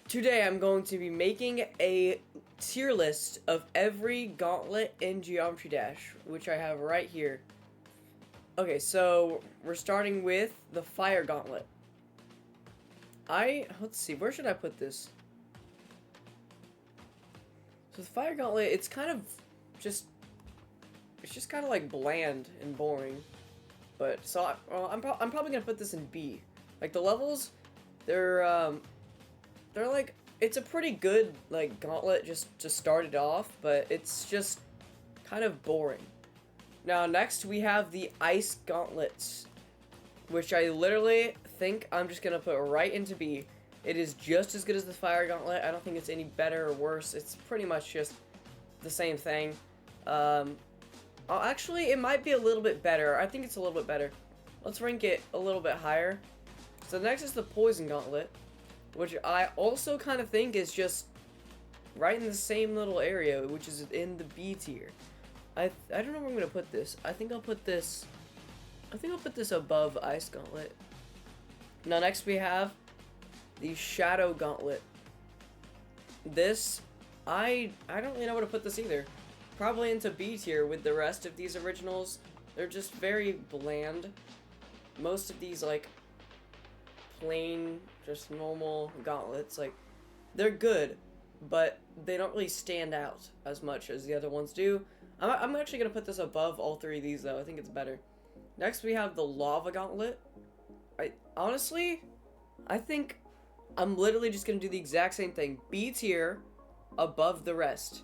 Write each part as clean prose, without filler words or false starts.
Today I'm going to be making a tier list of every gauntlet in Geometry Dash, which I have right here. Okay, so we're starting with the Fire Gauntlet. Let's see, where should I put this? So the Fire Gauntlet, it's kind of just, it's just kind of like bland and boring. But, so I'm probably gonna put this in B. Like, the levels, they're like, it's a pretty good, like, gauntlet just to start it off, but it's just kind of boring. Now, next we have the Ice Gauntlets, which I literally think I'm just gonna put right into B. It is just as good as the Fire Gauntlet. I don't think it's any better or worse. It's pretty much just the same thing. Actually, it might be a little bit better. I think it's a little bit better. Let's rank it a little bit higher. So next is the Poison Gauntlet, which I also kind of think is just right in the same little area, which is in the B tier. I don't know where I'm gonna put this. I think I'll put this above Ice Gauntlet. Now next we have the Shadow Gauntlet. This, I don't really know where to put this either. Probably into B tier with the rest of these originals. They're just very bland. Most of these, like, plain, just normal gauntlets, like, they're good, but they don't really stand out as much as the other ones do. I'm actually going to put this above all three of these, though. I think it's better. Next, we have the Lava Gauntlet. Honestly, I think I'm literally just going to do the exact same thing. B tier above the rest.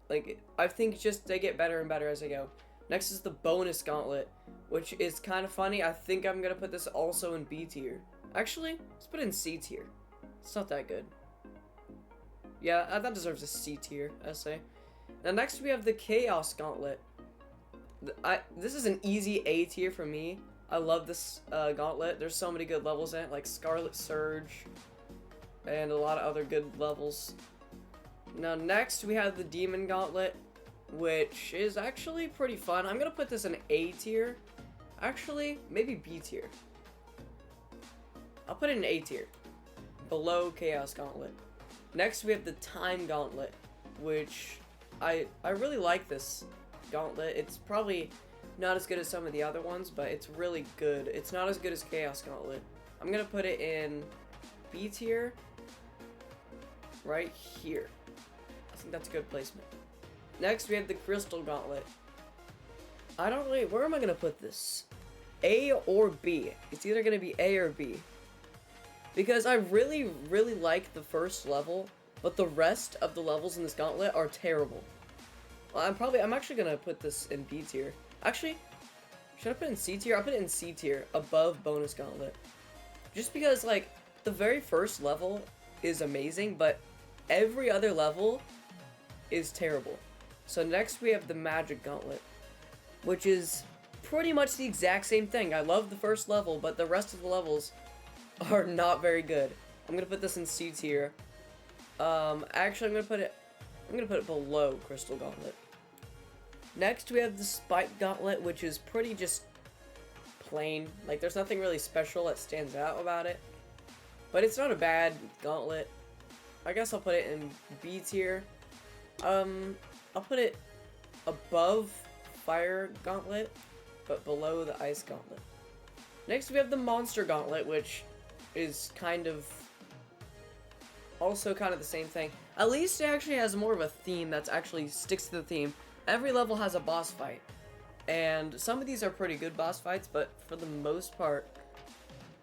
Like, I think just they get better and better as they go. Next is the Bonus Gauntlet, which is kind of funny. I think I'm going to put this also in B tier. Actually, let's put it in C tier. It's not that good. Yeah, that deserves a C tier, I say. Now next we have the Chaos Gauntlet. This is an easy A tier for me. I love this gauntlet. There's so many good levels in it, like Scarlet Surge, and a lot of other good levels. Now next we have the Demon Gauntlet, which is actually pretty fun. I'm gonna put this in A tier. Actually, maybe B tier. I'll put it in A tier, below Chaos Gauntlet. Next we have the Time Gauntlet, which I really like this gauntlet. It's probably not as good as some of the other ones, but it's really good. It's not as good as Chaos Gauntlet. I'm gonna put it in B tier, right here. I think that's a good placement. Next we have the Crystal Gauntlet. I don't really, where am I gonna put this? A or B? It's either gonna be A or B. Because I really like the first level, but the rest of the levels in this gauntlet are terrible. Well, I'm actually gonna put this in B tier. Actually, should I put it in C tier? I'll put it in C tier, above Bonus Gauntlet. Just because, like, the very first level is amazing, but every other level is terrible. So next we have the Magic Gauntlet, which is pretty much the exact same thing. I love the first level, but the rest of the levels are not very good. I'm gonna put this in C tier. Actually, I'm gonna put it below Crystal Gauntlet. Next, we have the Spike Gauntlet, which is pretty just plain. Like, there's nothing really special that stands out about it, but it's not a bad gauntlet. I guess I'll put it in B tier. I'll put it above Fire Gauntlet, but below the Ice Gauntlet. Next, we have the Monster Gauntlet, which is kind of also kind of the same thing. At least it actually has more of a theme that actually sticks to the theme. Every level has a boss fight, and some of these are pretty good boss fights, but for the most part,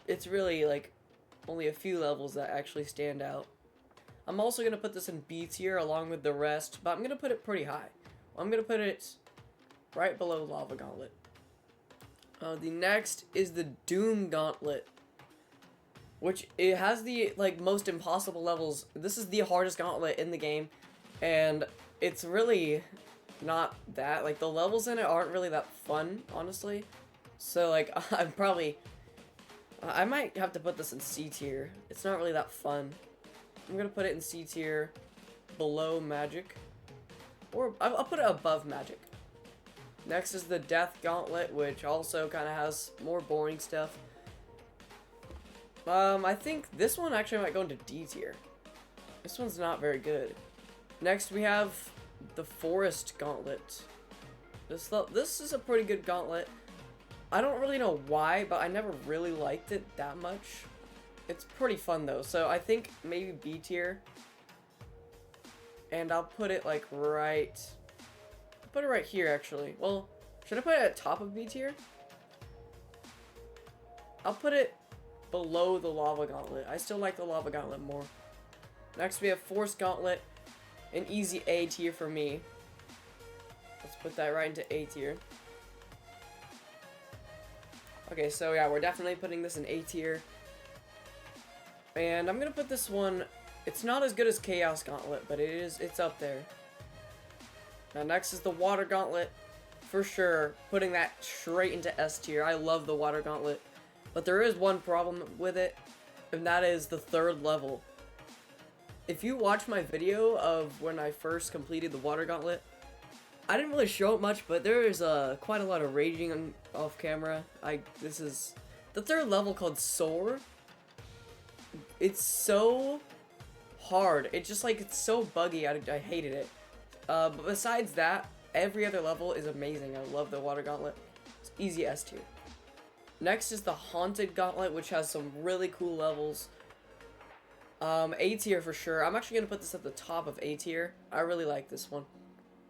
it's really like only a few levels that actually stand out. I'm also going to put this in B tier along with the rest, but I'm going to put it pretty high. I'm going to put it right below Lava Gauntlet. The next is the Doom Gauntlet, which it has the, like, most impossible levels. This is the hardest gauntlet in the game, and it's really not that, like, the levels in it aren't really that fun, honestly. So, like, I might have to put this in C tier. It's not really that fun. I'm gonna put it in C tier, below Magic, or I'll put it above Magic. Next is the Death Gauntlet, which also kind of has more boring stuff. I think this one actually might go into D tier. This one's not very good. Next, we have the Forest Gauntlet. This is a pretty good gauntlet. I don't really know why, but I never really liked it that much. It's pretty fun, though, so I think maybe B tier. And I'll put it, like, right... I'll put it right here, actually. Well, should I put it at top of B tier? I'll put it below the Lava Gauntlet. I still like the Lava Gauntlet more. Next, we have Force Gauntlet. An easy A tier for me. Let's put that right into A tier. Okay, so yeah, we're definitely putting this in A tier. And I'm gonna put this one... It's not as good as Chaos Gauntlet, but it's up there. Now, next is the Water Gauntlet. For sure, putting that straight into S tier. I love the Water Gauntlet. But there is one problem with it, and that is the 3rd level. If you watch my video of when I first completed the Water Gauntlet, I didn't really show it much, but there is quite a lot of raging off camera. This is the 3rd level called Soar. It's so hard. It's just like, it's so buggy. I hated it. But besides that, every other level is amazing. I love the Water Gauntlet. It's easy S tier. Next is the Haunted Gauntlet, which has some really cool levels. A tier for sure. I'm actually going to put this at the top of A tier. I really like this one.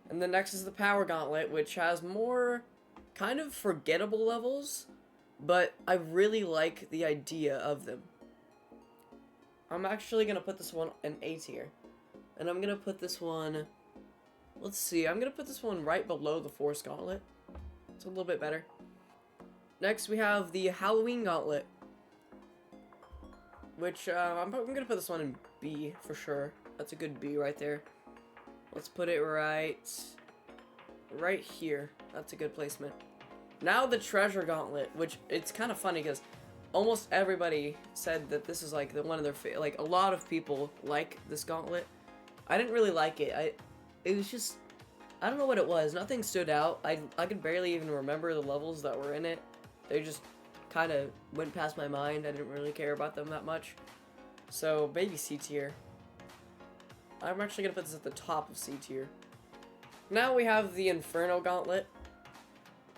And then next is the Power Gauntlet, which has more kind of forgettable levels, but I really like the idea of them. I'm actually going to put this one in A tier. And I'm going to put this one... Let's see. I'm going to put this one right below the Force Gauntlet. It's a little bit better. Next, we have the Halloween Gauntlet, which I'm going to put this one in B for sure. That's a good B right there. Let's put it right here. That's a good placement. Now the Treasure Gauntlet, which it's kind of funny because almost everybody said that this is like one of their like a lot of people like this gauntlet. I didn't really like it. It was just, I don't know what it was. Nothing stood out. I could barely even remember the levels that were in it. They just kind of went past my mind. I didn't really care about them that much. So, maybe C tier. I'm actually going to put this at the top of C tier. Now we have the Inferno Gauntlet,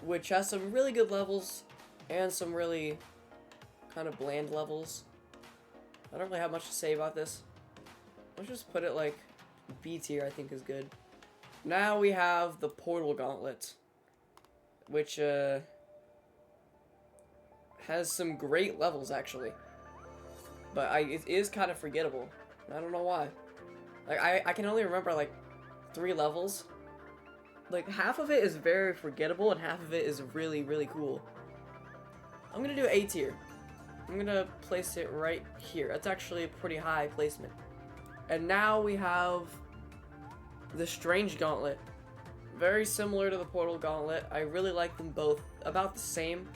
which has some really good levels and some really kind of bland levels. I don't really have much to say about this. Let's just put it like B tier, I think is good. Now we have the Portal Gauntlet, which has some great levels, actually. But it is kind of forgettable. I don't know why. Like, I can only remember, like, 3 levels. Like, half of it is very forgettable, and half of it is really, really cool. I'm gonna do A tier. I'm gonna place it right here. That's actually a pretty high placement. And now we have the Strange Gauntlet. Very similar to the Portal Gauntlet. I really like them both about the same.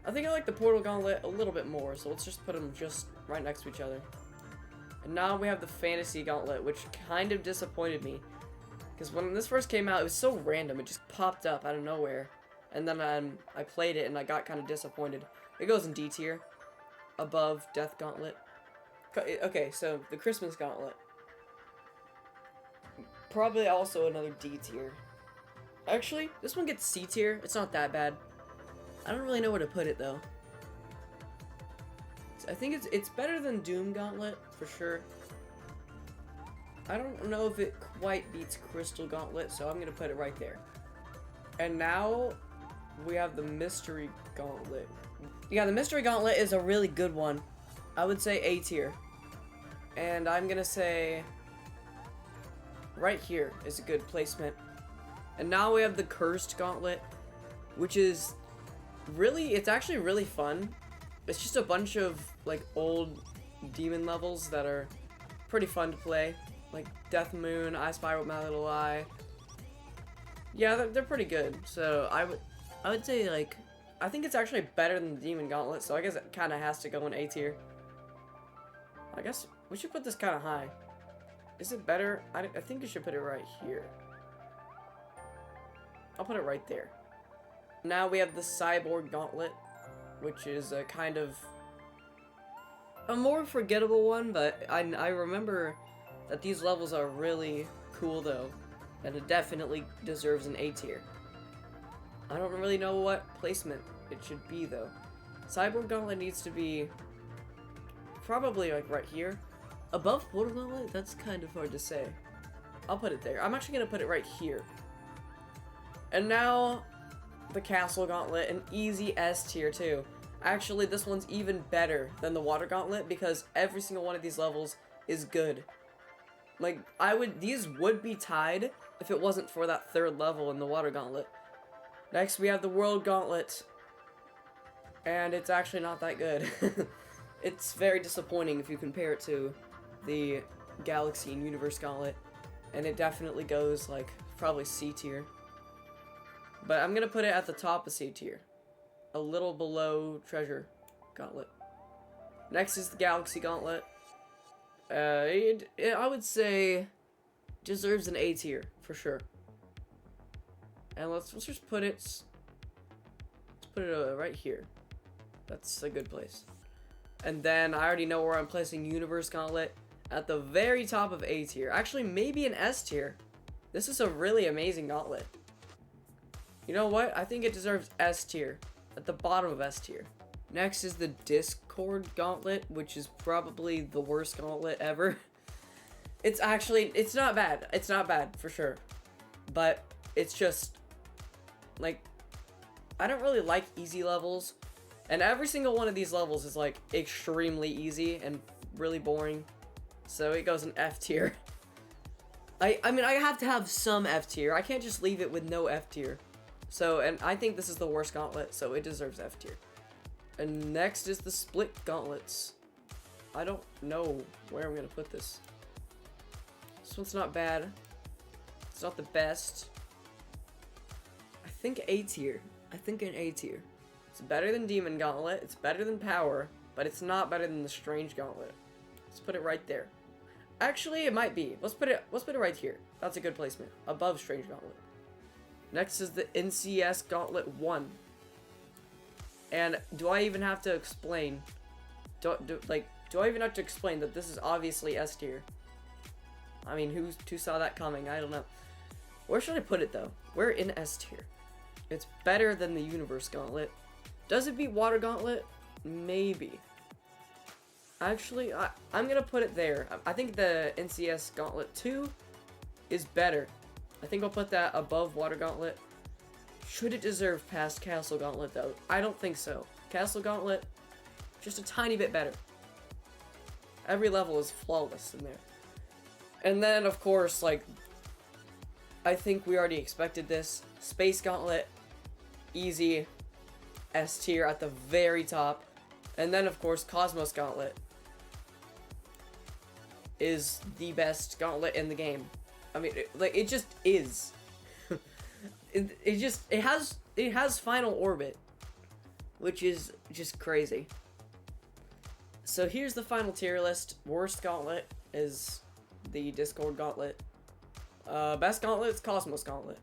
I think I like the Portal Gauntlet a little bit more, so let's just put them just right next to each other. And now we have the Fantasy Gauntlet, which kind of disappointed me. Because when this first came out, it was so random. It just popped up out of nowhere. And then I played it and I got kind of disappointed. It goes in D tier. Above Death Gauntlet. Okay, so the Christmas Gauntlet. Probably also another D tier. Actually, this one gets C tier. It's not that bad. I don't really know where to put it though. I think it's better than Doom Gauntlet for sure. I don't know if it quite beats Crystal Gauntlet, so I'm gonna put it right there. And now we have the Mystery Gauntlet. Yeah, the Mystery Gauntlet is a really good one. I would say A tier. And I'm gonna say right here is a good placement. And now we have the Cursed Gauntlet, which is really, it's actually really fun. It's just a bunch of like old demon levels that are pretty fun to play. Like Death Moon, I Spy with My Little Eye. Yeah, they're pretty good. So I would say like, I think it's actually better than the Demon Gauntlet, so I guess it kind of has to go in A tier. I guess we should put this kind of high. Is it better? I think you should put it right here. I'll put it right there. Now we have the Cyborg Gauntlet, which is a kind of a more forgettable one, but I remember that these levels are really cool though, and it definitely deserves an A tier. I don't really know what placement it should be though. Cyborg Gauntlet needs to be probably like right here. Above Portal Gauntlet? That's kind of hard to say. I'll put it there. I'm actually gonna put it right here. And now, the Castle Gauntlet, an easy S tier too. Actually, this one's even better than the Water Gauntlet because every single one of these levels is good. Like, these would be tied if it wasn't for that third level in the Water Gauntlet. Next, we have the World Gauntlet. And it's actually not that good. It's very disappointing if you compare it to the Galaxy and Universe Gauntlet. And it definitely goes, like, probably C tier. But I'm gonna put it at the top of C tier. A little below Treasure Gauntlet. Next is the Galaxy Gauntlet. I would say deserves an A tier for sure. And let's just put it. Let's put it right here. That's a good place. And then I already know where I'm placing Universe Gauntlet at the very top of A tier. Actually, maybe an S tier. This is a really amazing gauntlet. You know what? I think it deserves S tier. At the bottom of S tier. Next is the Discord Gauntlet, which is probably the worst gauntlet ever. It's not bad. It's not bad, for sure. But, it's just, like, I don't really like easy levels. And every single one of these levels is, like, extremely easy and really boring. So, it goes in F tier. I mean, I have to have some F tier. I can't just leave it with no F tier. So, and I think this is the worst gauntlet, so it deserves F tier. And next is the Split Gauntlets. I don't know where I'm gonna put this. This one's not bad. It's not the best. I think A tier. I think an A tier. It's better than Demon Gauntlet. It's better than Power, but it's not better than the Strange Gauntlet. Let's put it right there. Actually, it might be. Let's put it right here. That's a good placement. Above Strange Gauntlet. Next is the NCS Gauntlet 1. And do I even have to explain? Do I even have to explain that this is obviously S tier? I mean, who saw that coming? I don't know. Where should I put it though? We're in S tier. It's better than the Universe Gauntlet. Does it beat Water Gauntlet? Maybe. Actually, I'm gonna put it there. I think the NCS Gauntlet 2 is better. I think I'll put that above Water Gauntlet. Should it deserve past Castle Gauntlet, though? I don't think so. Castle Gauntlet, just a tiny bit better. Every level is flawless in there. And then, of course, like, I think we already expected this. Space Gauntlet, easy, S tier at the very top. And then, of course, Cosmos Gauntlet is the best gauntlet in the game. I mean, it just is. it has final orbit, which is just crazy. So here's the final tier list. Worst gauntlet is the Discord Gauntlet. Best gauntlet is Cosmos Gauntlet.